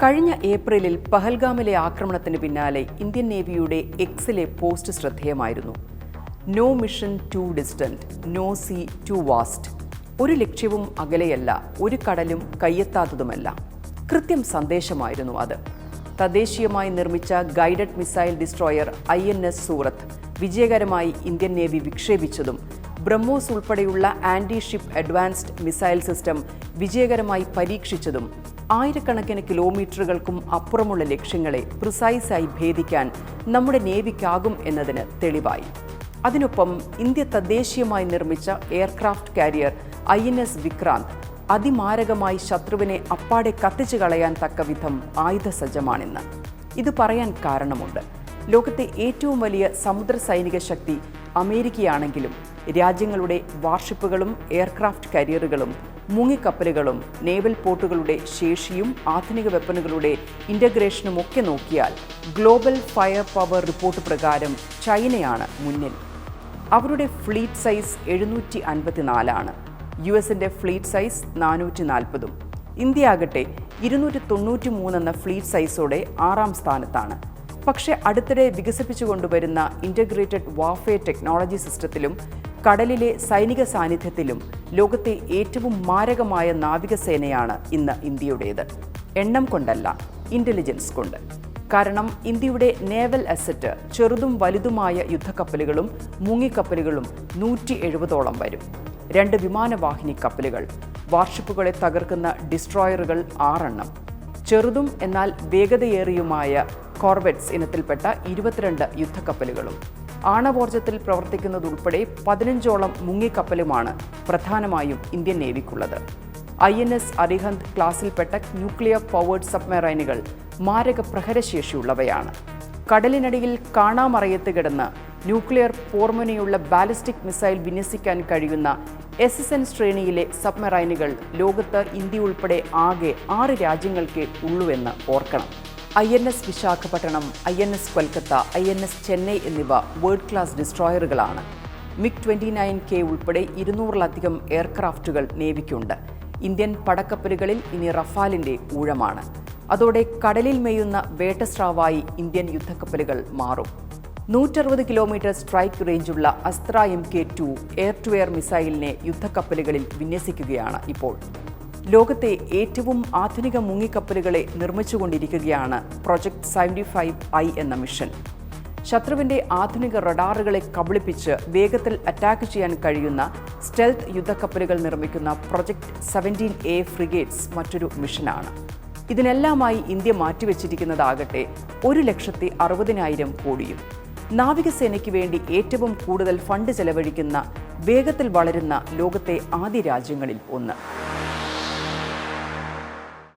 കഴിഞ്ഞ ഏപ്രിലിൽ പഹൽഗാമിലെ ആക്രമണത്തിന് പിന്നാലെ ഇന്ത്യൻ നേവിയുടെ എക്സിലെ പോസ്റ്റ് ശ്രദ്ധേയമായിരുന്നു. No mission too distant, no sea too vast. ഒരു ലക്ഷ്യവും അകലെയല്ല, ഒരു കടലും കയ്യെത്താത്തതുമല്ല. കൃത്യം സന്ദേശമായിരുന്നു അത്. തദ്ദേശീയമായി നിർമ്മിച്ച guided missile destroyer INS Surat വിജയകരമായി ഇന്ത്യൻ നേവി വിക്ഷേപിച്ചതും ബ്രഹ്മോസ് ഉൾപ്പെടെയുള്ള anti ship advanced missile system വിജയകരമായി പരീക്ഷിച്ചതും ആയിരക്കണക്കിന് കിലോമീറ്ററുകൾക്കും അപ്പുറമുള്ള ലക്ഷ്യങ്ങളെ പ്രിസൈസായി ഭേദിക്കാൻ നമ്മുടെ നേവിക്കാകും എന്നതിന് തെളിവായി. അതിനൊപ്പം ഇന്ത്യ തദ്ദേശീയമായി നിർമ്മിച്ച എയർക്രാഫ്റ്റ് കാരിയർ INS വിക്രാന്ത് അതിമാരകമായി ശത്രുവിനെ അപ്പാടെ കത്തിച്ചു കളയാൻ തക്കവിധം ആയുധസജ്ജമാണിന്ന്. ഇത് പറയാൻ കാരണമുണ്ട്. ലോകത്തെ ഏറ്റവും വലിയ സമുദ്ര സൈനിക ശക്തി അമേരിക്കയാണെങ്കിലും രാജ്യങ്ങളുടെ വാർഷിപ്പുകളും എയർക്രാഫ്റ്റ് കാരിയറുകളും മുങ്ങിക്കപ്പലുകളും നേവൽ പോർട്ടുകളുടെ ശേഷിയും ആധുനിക വെപ്പനുകളുടെ ഇൻ്റഗ്രേഷനും ഒക്കെ നോക്കിയാൽ ഗ്ലോബൽ ഫയർ പവർ റിപ്പോർട്ട് പ്രകാരം ചൈനയാണ് മുന്നിൽ. അവരുടെ ഫ്ലീറ്റ് സൈസ് 754 US-ന്റെ ഫ്ലീറ്റ് സൈസ് 440. ഇന്ത്യ ആകട്ടെ 293 എന്ന ഫ്ലീറ്റ് സൈസോടെ 6ാം സ്ഥാനത്താണ്. പക്ഷേ അടുത്തിടെ വികസിപ്പിച്ചുകൊണ്ടുവരുന്ന ഇൻ്റഗ്രേറ്റഡ് വാർഫെയർ ടെക്നോളജി സിസ്റ്റത്തിലും കടലിലെ സൈനിക സാന്നിധ്യത്തിലും ലോകത്തെ ഏറ്റവും മാരകമായ നാവികസേനയാണ് ഇന്ന് ഇന്ത്യയുടേത്. എണ്ണം കൊണ്ടല്ല, ഇൻ്റലിജൻസ് കൊണ്ട്. കാരണം ഇന്ത്യയുടെ നേവൽ അസറ്റ് ചെറുതും വലുതുമായ യുദ്ധക്കപ്പലുകളും മുങ്ങിക്കപ്പലുകളും 170ഓളം വരും. 2 വിമാനവാഹിനി കപ്പലുകൾ, വാർഷിപ്പുകളെ തകർക്കുന്ന ഡിസ്ട്രോയറുകൾ 6 എണ്ണം, ചെറുതും എന്നാൽ വേഗതയേറിയുമായ കോർവെറ്റ്സ് ഇനത്തിൽപ്പെട്ട 22 യുദ്ധക്കപ്പലുകളും, ആണവോർജ്ജത്തിൽ പ്രവർത്തിക്കുന്നതുൾപ്പെടെ 15ഓളം മുങ്ങിക്കപ്പലുമാണ് പ്രധാനമായും ഇന്ത്യൻ നേവിക്കുള്ളത്. INS അരിഹന്ത് ക്ലാസിൽപ്പെട്ട ന്യൂക്ലിയർ പവേർഡ് സബ്മറൈനുകൾ മാരക പ്രഹരശേഷിയുള്ളവയാണ്. കടലിനടിയിൽ കാണാമറയത്ത് കിടന്ന് ന്യൂക്ലിയർ പോർമുനയുള്ള ബാലിസ്റ്റിക് മിസൈൽ വിന്യസിക്കാൻ കഴിയുന്ന SSN ശ്രേണിയിലെ സബ്മറൈനുകൾ ലോകത്ത് ഇന്ത്യ ഉൾപ്പെടെ ആകെ 6 രാജ്യങ്ങൾക്കേ ഉള്ളൂവെന്ന് ഓർക്കണം. INS Visakhapatnam, INS Kolkata, INS Chennai എന്നിവ വേൾഡ് ക്ലാസ് ഡിസ്ട്രോയറുകളാണ്. MiG-29K ഉൾപ്പെടെ 200-ലധികം എയർക്രാഫ്റ്റുകൾ നേവിക്കുണ്ട്. ഇന്ത്യൻ പടക്കപ്പലുകളിൽ ഇനി റഫാലിൻ്റെ ഊഴമാണ്. അതോടെ കടലിൽ മേയുന്ന വേട്ടസ്രാവായി ഇന്ത്യൻ യുദ്ധക്കപ്പലുകൾ മാറും. 160 കിലോമീറ്റർ സ്ട്രൈക്ക് റേഞ്ചുള്ള Astra MK2 air to air മിസൈലിനെ യുദ്ധക്കപ്പലുകളിൽ വിന്യസിക്കുകയാണ് ഇപ്പോൾ. ലോകത്തെ ഏറ്റവും ആധുനിക മുങ്ങിക്കപ്പലുകളെ നിർമ്മിച്ചുകൊണ്ടിരിക്കുകയാണ് പ്രൊജക്ട് 75I എന്ന മിഷൻ. ശത്രുവിൻ്റെ ആധുനിക റഡാറുകളെ കബളിപ്പിച്ച് വേഗത്തിൽ അറ്റാക്ക് ചെയ്യാൻ കഴിയുന്ന സ്റ്റെൽത്ത് യുദ്ധക്കപ്പലുകൾ നിർമ്മിക്കുന്ന പ്രൊജക്ട് 17A ഫ്രിഗേറ്റ്സ് മറ്റൊരു മിഷനാണ്. ഇതിനെല്ലാമായി ഇന്ത്യ മാറ്റിവെച്ചിരിക്കുന്നതാകട്ടെ 1,60,000 കോടിയും. നാവികസേനയ്ക്ക് വേണ്ടി ഏറ്റവും കൂടുതൽ ഫണ്ട് ചെലവഴിക്കുന്ന, വേഗത്തിൽ വളരുന്ന ലോകത്തെ ആദ്യ രാജ്യങ്ങളിൽ ഒന്ന്.